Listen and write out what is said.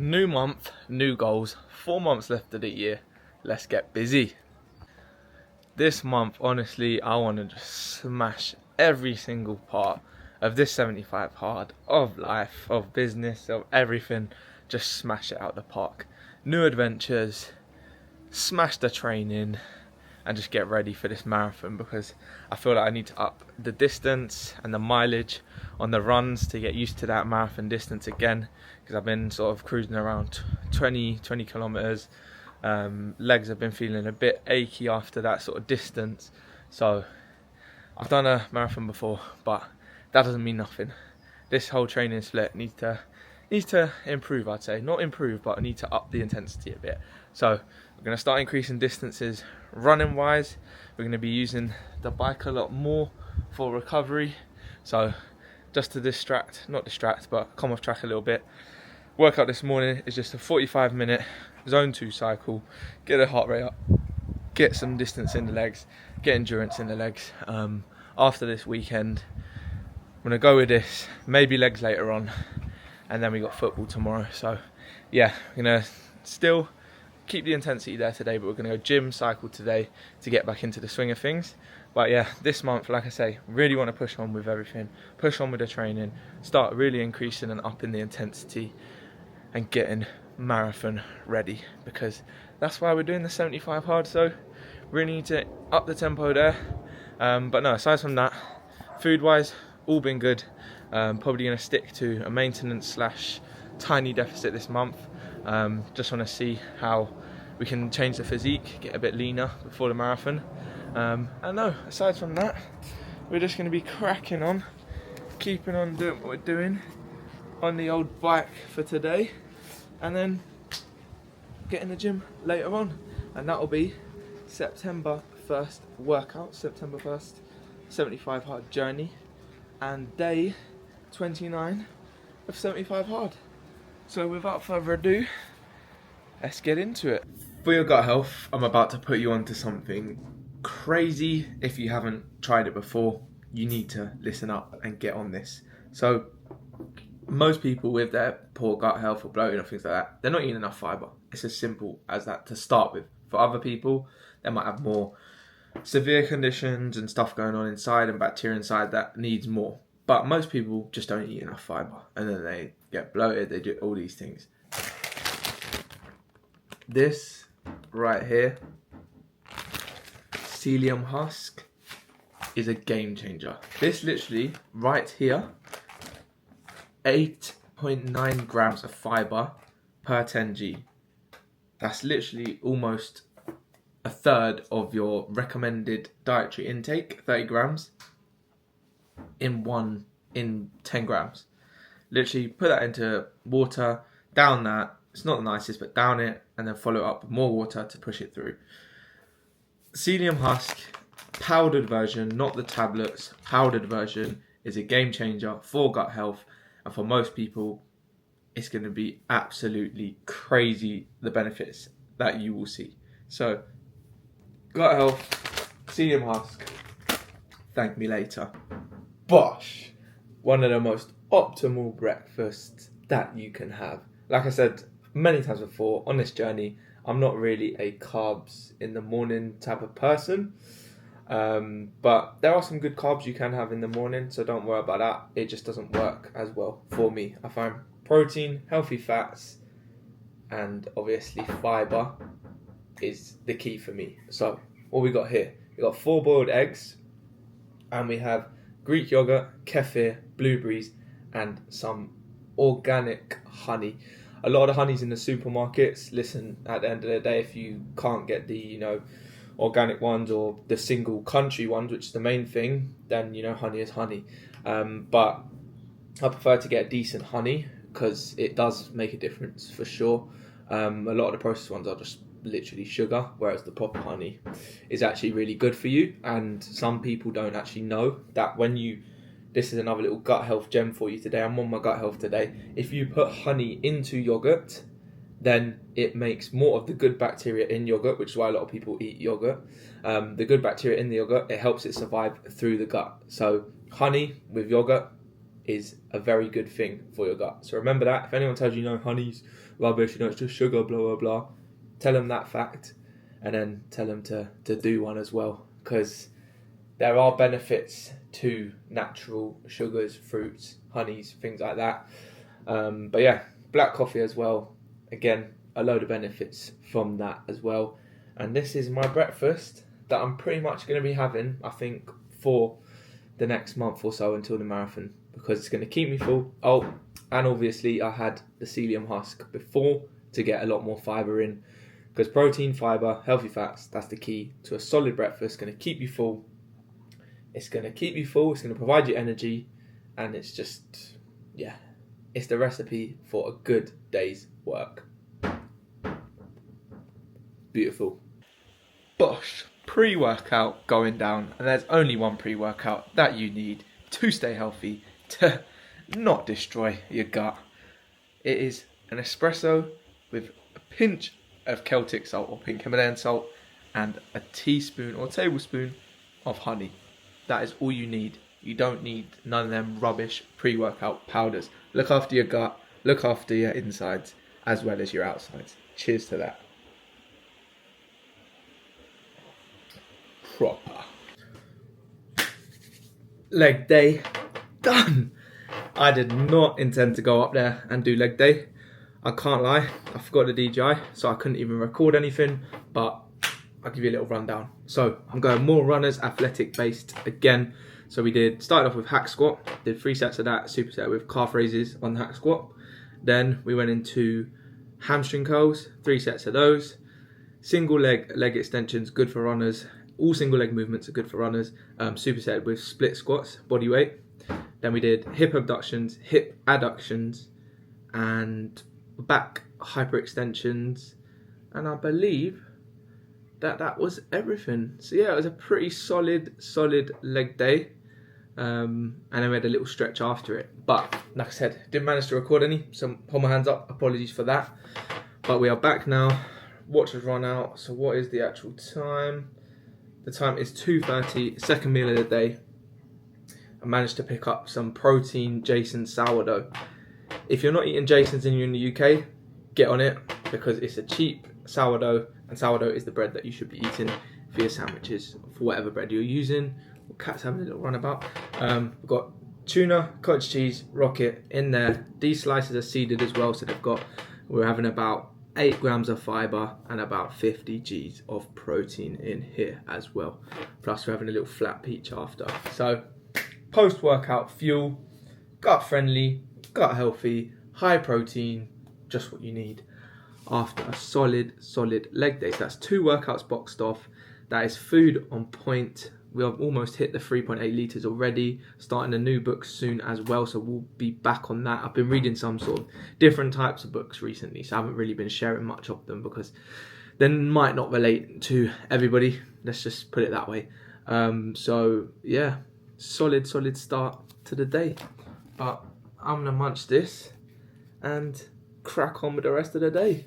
New month, new goals, 4 months left of the year. Let's get busy. This month, honestly, I want to just smash every single part of this 75 hard, of life, of business, of everything. Just smash it out the park. New adventures, smash the training, and just get ready for this marathon, because I feel like I need to up the distance and the mileage on the runs to get used to that marathon distance again, because I've been sort of cruising around 20 kilometers. Legs have been feeling a bit achy after that sort of distance. So I've done a marathon before, but that doesn't mean nothing. This whole training split needs to improve, I'd say. Not improve, but I need to up the intensity a bit. So we're going to start increasing distances running wise. We're going to be using the bike a lot more for recovery. So just to but come off track a little bit. Workout this morning is just a 45-minute zone 2 cycle. Get the heart rate up, get some distance in the legs, get endurance in the legs. After this weekend, I'm going to go with this, maybe legs later on, and then we got football tomorrow. So yeah, we're going to still keep the intensity there today, but we're going to go gym, cycle today to get back into the swing of things. But yeah, this month, like I say, really want to push on with everything, push on with the training, start really increasing and upping the intensity and getting marathon ready, because that's why we're doing the 75 hard. So really need to up the tempo there. But no, aside from that, food wise, all been good. Probably going to stick to a maintenance / tiny deficit this month. Just want to see how we can change the physique, get a bit leaner before the marathon. And no, aside from that, we're just going to be cracking on, keeping on doing what we're doing on the old bike for today, and then get in the gym later on. And that'll be September 1st workout, September 1st 75 hard journey, and day 29 of 75 hard. So without further ado, let's get into it. For your gut health, I'm about to put you onto something crazy. If you haven't tried it before, you need to listen up and get on this. So most people with their poor gut health or bloating or things like that, they're not eating enough fibre. It's as simple as that to start with. For other people, they might have more severe conditions and stuff going on inside and bacteria inside that needs more. But most people just don't eat enough fibre, and then they get bloated, they do all these things. This right here, psyllium husk, is a game changer. This literally, right here, 8.9 grams of fibre per 10g. That's literally almost a third of your recommended dietary intake, 30 grams. In 10 grams. Literally put that into water, down that, it's not the nicest, but down it, and then follow it up with more water to push it through. Psyllium husk, powdered version, not the tablets, powdered version, is a game changer for gut health, and for most people, it's going to be absolutely crazy, the benefits that you will see. So, gut health, psyllium husk, thank me later. Bosh! One of the most optimal breakfasts that you can have. Like I said many times before, on this journey, I'm not really a carbs in the morning type of person. But there are some good carbs you can have in the morning, so don't worry about that. It just doesn't work as well for me. I find protein, healthy fats, and obviously fibre is the key for me. So what we got here? We got 4 boiled eggs, and we have Greek yogurt, kefir, blueberries, and some organic honey. A lot of honey's in the supermarkets. Listen, at the end of the day, if you can't get the, organic ones or the single country ones, which is the main thing, then, honey is honey. But I prefer to get decent honey, because it does make a difference for sure. A lot of the processed ones are just literally sugar, whereas the proper honey is actually really good for you. And some people don't actually know that this is another little gut health gem for you today. I'm on my gut health today. If you put honey into yogurt, then it makes more of the good bacteria in yogurt, which is why a lot of people eat yogurt. The good bacteria in the yogurt, it helps it survive through the gut. So honey with yogurt, is a very good thing for your gut. So remember that. If anyone tells you, honey's rubbish, it's just sugar, blah, blah, blah, tell them that fact, and then tell them to do one as well, because there are benefits to natural sugars, fruits, honeys, things like that. But yeah, black coffee as well. Again, a load of benefits from that as well. And this is my breakfast that I'm pretty much going to be having, I think, for the next month or so until the marathon, because it's going to keep me full. Oh, and obviously I had the psyllium husk before to get a lot more fibre in, because protein, fibre, healthy fats, that's the key to a solid breakfast. Going to keep you full. It's going to keep you full, it's going to provide you energy, and it's just, yeah, it's the recipe for a good day's work. Beautiful. Bosh, pre-workout going down, and there's only one pre-workout that you need to stay healthy, to not destroy your gut. It is an espresso with a pinch of Celtic salt or pink Himalayan salt and a teaspoon or tablespoon of honey. That is all you need. You don't need none of them rubbish pre-workout powders. Look after your gut, look after your insides, as well as your outsides. Cheers to that. Proper. Leg day done. I did not intend to go up there and do leg day. I can't lie, I forgot the DJI, so I couldn't even record anything, but I'll give you a little rundown. So I'm going more runners, athletic based again. So we started off with hack squat, did 3 sets of that, superset with calf raises on the hack squat. Then we went into hamstring curls, 3 sets of those. Single leg extensions, good for runners. All single leg movements are good for runners. Superset with split squats, body weight. Then we did hip abductions, hip adductions, and back hyperextensions. And I believe that was everything. So yeah, it was a pretty solid leg day, and then we had a little stretch after it, but like I said, didn't manage to record any, so hold my hands up, apologies for that. But we are back now. Watch has run out. So what is the actual time? The time is 2:30, second meal of the day. I managed to pick up some protein Jason's sourdough. If you're not eating Jason's and you're in the UK, get on it, because it's a cheap sourdough, and sourdough is the bread that you should be eating for your sandwiches, for whatever bread you're using. Cat's having a little runabout. We've got tuna, cottage cheese, rocket in there. These slices are seeded as well, so we're having about 8 grams of fibre and about 50 Gs of protein in here as well. Plus we're having a little flat peach after. So post-workout fuel, gut friendly, gut healthy, high protein, just what you need after a solid leg day. So that's 2 workouts boxed off. That is food on point. We have almost hit the 3.8 litres already, starting a new book soon as well, so we'll be back on that. I've been reading some sort of different types of books recently, so I haven't really been sharing much of them because they might not relate to everybody, let's just put it that way. So yeah, solid start to the day. But I'm gonna munch this and crack on with the rest of the day.